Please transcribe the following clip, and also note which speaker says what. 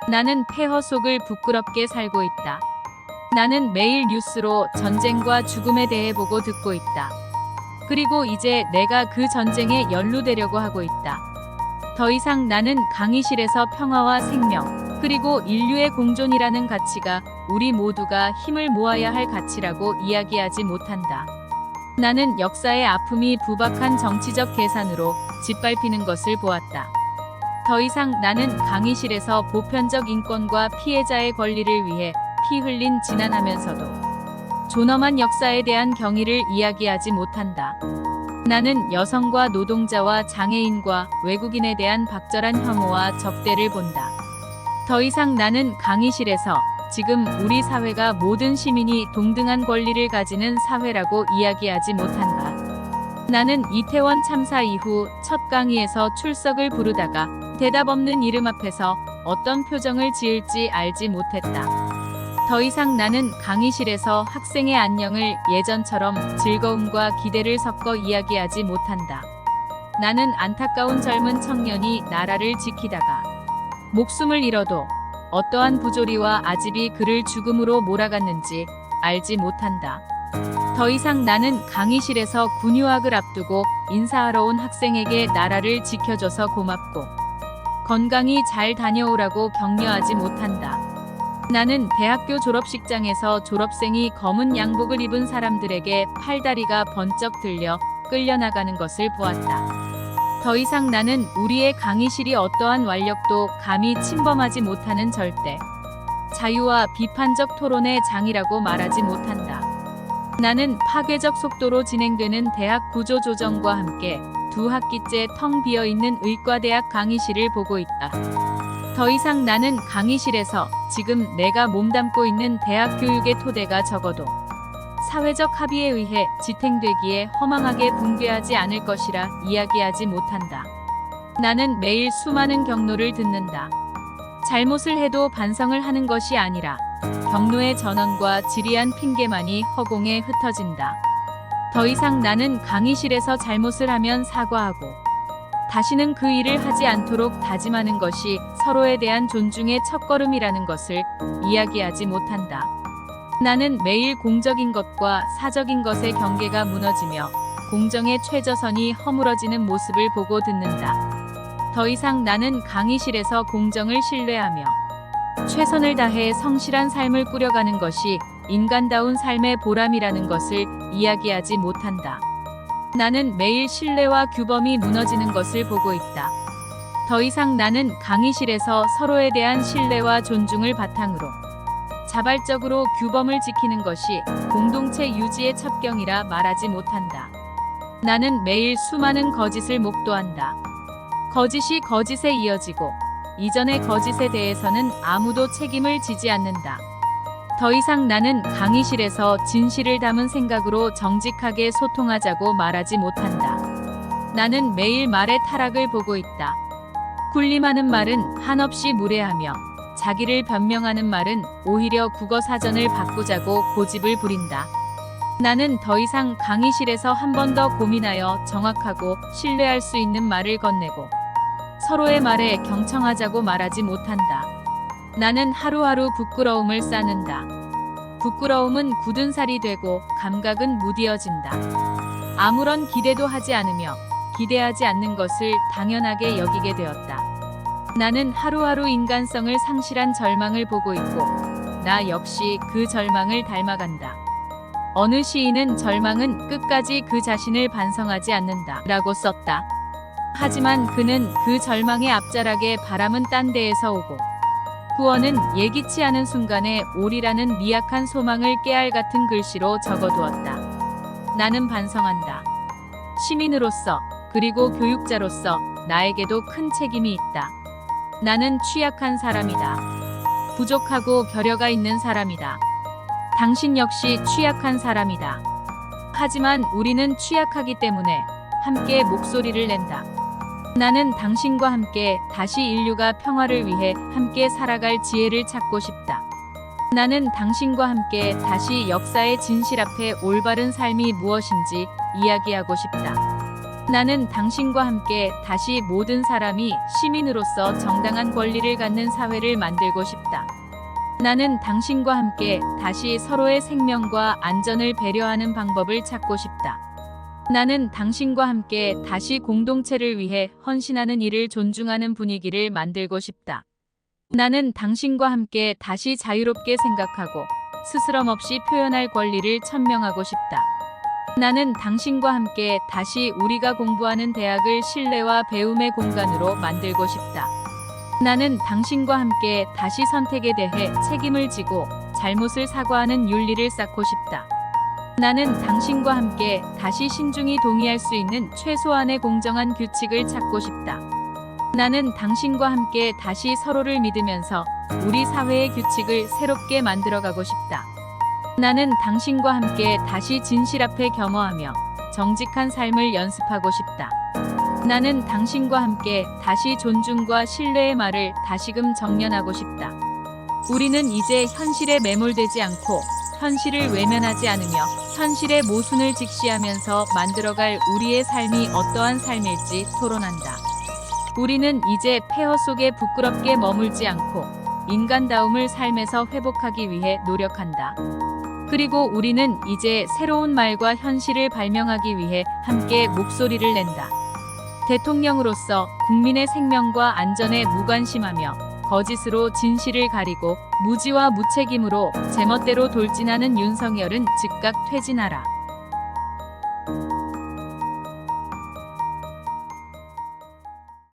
Speaker 1: 나는 폐허 속을 부끄럽게 살고 있다. 나는 매일 뉴스로 전쟁과 죽음에 대해 보고 듣고 있다. 그리고 이제 내가 그 전쟁에 연루되려고 하고 있다. 더 이상 나는 강의실에서 평화와 생명, 그리고 인류의 공존이라는 가치가 우리 모두가 힘을 모아야 할 가치라고 이야기하지 못한다. 나는 역사의 아픔이 부박한 정치적 계산으로 짓밟히는 것을 보았다. 더 이상 나는 강의실에서 보편적 인권과 피해자의 권리를 위해 피 흘린 지난하면서도 존엄한 역사에 대한 경의를 이야기하지 못한다. 나는 여성과 노동자와 장애인과 외국인에 대한 박절한 혐오와 적대를 본다. 더 이상 나는 강의실에서 지금 우리 사회가 모든 시민이 동등한 권리를 가지는 사회라고 이야기하지 못한다. 나는 이태원 참사 이후 첫 강의에서 출석을 부르다가 대답 없는 이름 앞에서 어떤 표정을 지을지 알지 못했다. 더 이상 나는 강의실에서 학생의 안녕을 예전처럼 즐거움과 기대를 섞어 이야기하지 못한다. 나는 안타까운 젊은 청년이 나라를 지키다가 목숨을 잃어도 어떠한 부조리와 아집이 그를 죽음으로 몰아갔는지 알지 못한다. 더 이상 나는 강의실에서 군유학을 앞두고 인사하러 온 학생에게 나라를 지켜줘서 고맙고 건강히 잘 다녀오라고 격려하지 못한다. 나는 대학교 졸업식장에서 졸업생이 검은 양복을 입은 사람들에게 팔다리가 번쩍 들려 끌려나가는 것을 보았다. 더 이상 나는 우리의 강의실이 어떠한 완력도 감히 침범하지 못하는 절대 자유와 비판적 토론의 장이라고 말하지 못한다. 나는 파괴적 속도로 진행되는 대학 구조 조정과 함께 두 학기째 텅 비어있는 의과대학 강의실을 보고 있다. 더 이상 나는 강의실에서 지금 내가 몸담고 있는 대학 교육의 토대가 적어도 사회적 합의에 의해 지탱되기에 허망하게 붕괴하지 않을 것이라 이야기하지 못한다. 나는 매일 수많은 경로를 듣는다. 잘못을 해도 반성을 하는 것이 아니라 경로의 전원과 지리한 핑계만이 허공에 흩어진다. 더 이상 나는 강의실에서 잘못을 하면 사과하고 다시는 그 일을 하지 않도록 다짐하는 것이 서로에 대한 존중의 첫걸음이라는 것을 이야기하지 못한다. 나는 매일 공적인 것과 사적인 것의 경계가 무너지며 공정의 최저선이 허물어지는 모습을 보고 듣는다. 더 이상 나는 강의실에서 공정을 신뢰하며 최선을 다해 성실한 삶을 꾸려가는 것이 인간다운 삶의 보람이라는 것을 이야기하지 못한다. 나는 매일 신뢰와 규범이 무너지는 것을 보고 있다. 더 이상 나는 강의실에서 서로에 대한 신뢰와 존중을 바탕으로 자발적으로 규범을 지키는 것이 공동체 유지의 첩경이라 말하지 못한다. 나는 매일 수많은 거짓을 목도한다. 거짓이 거짓에 이어지고 이전의 거짓에 대해서는 아무도 책임을 지지 않는다. 더 이상 나는 강의실에서 진실을 담은 생각으로 정직하게 소통하자고 말하지 못한다. 나는 매일 말의 타락을 보고 있다. 군림하는 말은 한없이 무례하며 자기를 변명하는 말은 오히려 국어사전을 바꾸자고 고집을 부린다. 나는 더 이상 강의실에서 한 번 더 고민하여 정확하고 신뢰할 수 있는 말을 건네고 서로의 말에 경청하자고 말하지 못한다. 나는 하루하루 부끄러움을 쌓는다. 부끄러움은 굳은 살이 되고 감각은 무디어진다. 아무런 기대도 하지 않으며 기대하지 않는 것을 당연하게 여기게 되었다. 나는 하루하루 인간성을 상실한 절망을 보고 있고 나 역시 그 절망을 닮아간다. 어느 시인은 절망은 끝까지 그 자신을 반성하지 않는다 라고 썼다. 하지만 그는 그 절망의 앞자락에 바람은 딴 데에서 오고 구원은 예기치 않은 순간에 오리라는 미약한 소망을 깨알 같은 글씨로 적어두었다. 나는 반성한다. 시민으로서 그리고 교육자로서 나에게도 큰 책임이 있다. 나는 취약한 사람이다. 부족하고 결여가 있는 사람이다. 당신 역시 취약한 사람이다. 하지만 우리는 취약하기 때문에 함께 목소리를 낸다. 나는 당신과 함께 다시 인류가 평화를 위해 함께 살아갈 지혜를 찾고 싶다. 나는 당신과 함께 다시 역사의 진실 앞에 올바른 삶이 무엇인지 이야기하고 싶다. 나는 당신과 함께 다시 모든 사람이 시민으로서 정당한 권리를 갖는 사회를 만들고 싶다. 나는 당신과 함께 다시 서로의 생명과 안전을 배려하는 방법을 찾고 싶다. 나는 당신과 함께 다시 공동체를 위해 헌신하는 일을 존중하는 분위기를 만들고 싶다. 나는 당신과 함께 다시 자유롭게 생각하고 스스럼 없이 표현할 권리를 천명하고 싶다. 나는 당신과 함께 다시 우리가 공부하는 대학을 신뢰와 배움의 공간으로 만들고 싶다. 나는 당신과 함께 다시 선택에 대해 책임을 지고 잘못을 사과하는 윤리를 쌓고 싶다. 나는 당신과 함께 다시 신중히 동의할 수 있는 최소한의 공정한 규칙을 찾고 싶다. 나는 당신과 함께 다시 서로를 믿으면서 우리 사회의 규칙을 새롭게 만들어가고 싶다. 나는 당신과 함께 다시 진실 앞에 겸허하며 정직한 삶을 연습하고 싶다. 나는 당신과 함께 다시 존중과 신뢰의 말을 다시금 정연하고 싶다. 우리는 이제 현실에 매몰되지 않고 현실을 외면하지 않으며 현실의 모순을 직시하면서 만들어갈 우리의 삶이 어떠한 삶일지 토론한다. 우리는 이제 폐허 속에 부끄럽게 머물지 않고 인간다움을 삶에서 회복하기 위해 노력한다. 그리고 우리는 이제 새로운 말과 현실을 발명하기 위해 함께 목소리를 낸다. 대통령으로서 국민의 생명과 안전에 무관심하며 거짓으로 진실을 가리고 무지와 무책임으로 제멋대로 돌진하는 윤석열은 즉각 퇴진하라.